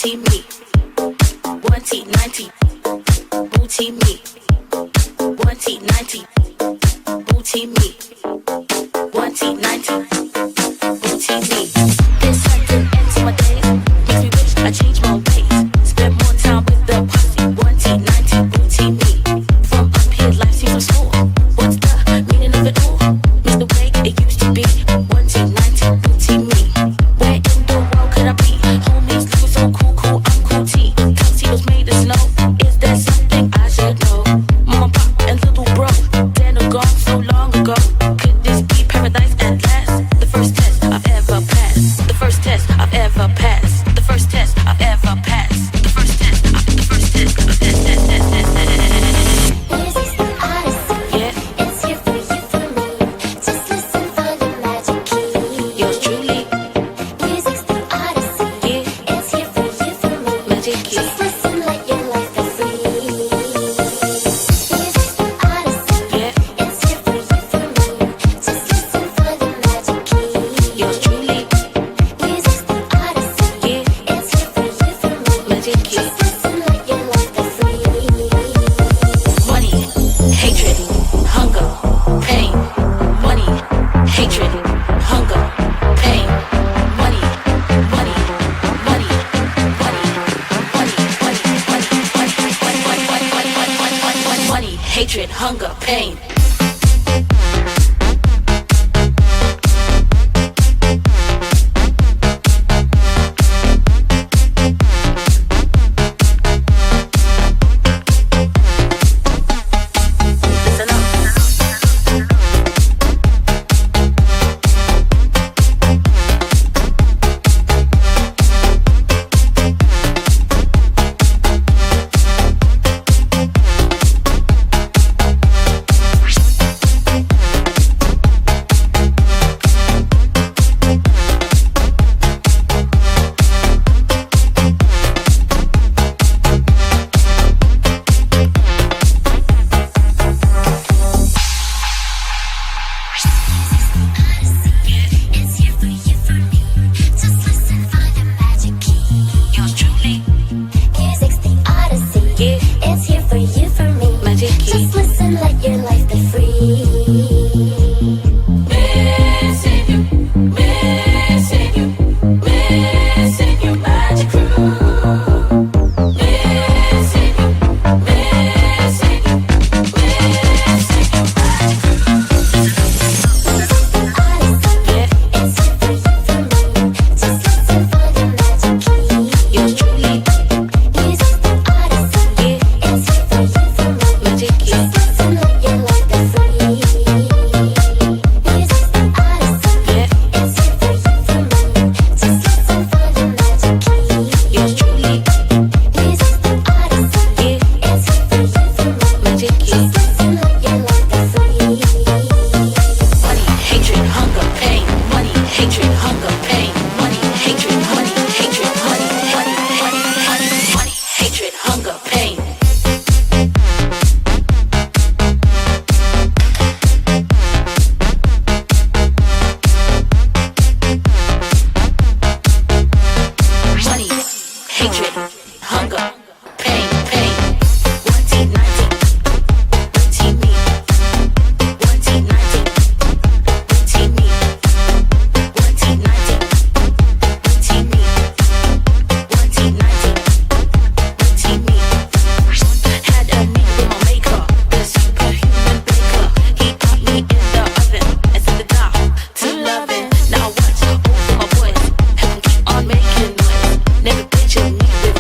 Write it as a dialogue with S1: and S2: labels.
S1: booty me, 1T90, booty me, 1T90, booty me, 1T90, booty me. This certain end to my days, makes me wish I changed my ways. Spend more time with the posse, 1T90, booty me. From up here, life seems so small. What's the meaning of it all? Miss the way it used to be, 1T90, booty me. Where in the world could I be? Homies looking so cool, cool, I'm cool T. Tuxedos made of snow, is there something I should know? Mama, pop, and little bro, they're no gone so long ago. Could this be paradise at last? The first test I've ever passed. The first test I've ever passed. The first test I've ever passed. The first test, the first test,
S2: Music's the odyssey.
S1: Yeah.
S2: It's here for you, for me. Just listen for the magic key.
S1: Yours truly,
S2: Music's the odyssey.
S1: yeah,
S2: It's here for you, for me.
S1: magic key.
S2: Just listen, let your life be free. Music's the odyssey.
S1: Yeah,
S2: It's here for you, for me. Just listen for the magic key.
S1: yours truly,
S2: Music's the odyssey.
S1: yeah,
S2: It's here for you, for me.
S1: magic key.
S2: Just listen, let your life be free.
S1: Money, hatred, hunger, pain. Money, hatred, hunger, pain. Money, money, money, money, money, hatred, hunger, pain. Listen up.
S2: It's here for you, for me. Just listen for the magic key.
S1: Yours truly,
S2: Music's the odyssey.
S1: yeah,
S2: It's here for you, for me.
S1: magic key.
S2: Just listen, let your life be free.
S1: Missing you, missing you, missing you, magic crew. Missing you, missing you, missing you, magic crew. Yeah,
S2: It's here for you, for me. Just listen for the magic key.
S1: yours truly,
S2: Music's the odyssey.
S1: yeah,
S2: It's here for you, for me.
S1: magic key.
S2: Just listen, let your life be free. Music's the odyssey.
S1: Yeah,
S2: It's here for you, for me. Just listen for the magic key.
S1: yours truly,
S2: Music's the odyssey.
S1: yeah,
S2: It's here for you, for me.
S1: magic key.
S2: Just listen, let your life be free.
S1: Money, hatred, hunger, pain. Money, hatred, hunger, pain. Money, hatred, money, hatred, money, money, money, money, money, hatred, hunger, pain. Money, hatred, hunger, pain, pain. 1T90, booty me. 1T90, booty me. 1T90, booty me. 1T90, booty me. Had a meeting with my maker, the superhuman baker. He got me in the oven and set the dial to loving. Now I watch over my boys, help 'em keep on making noise. Never pictured me with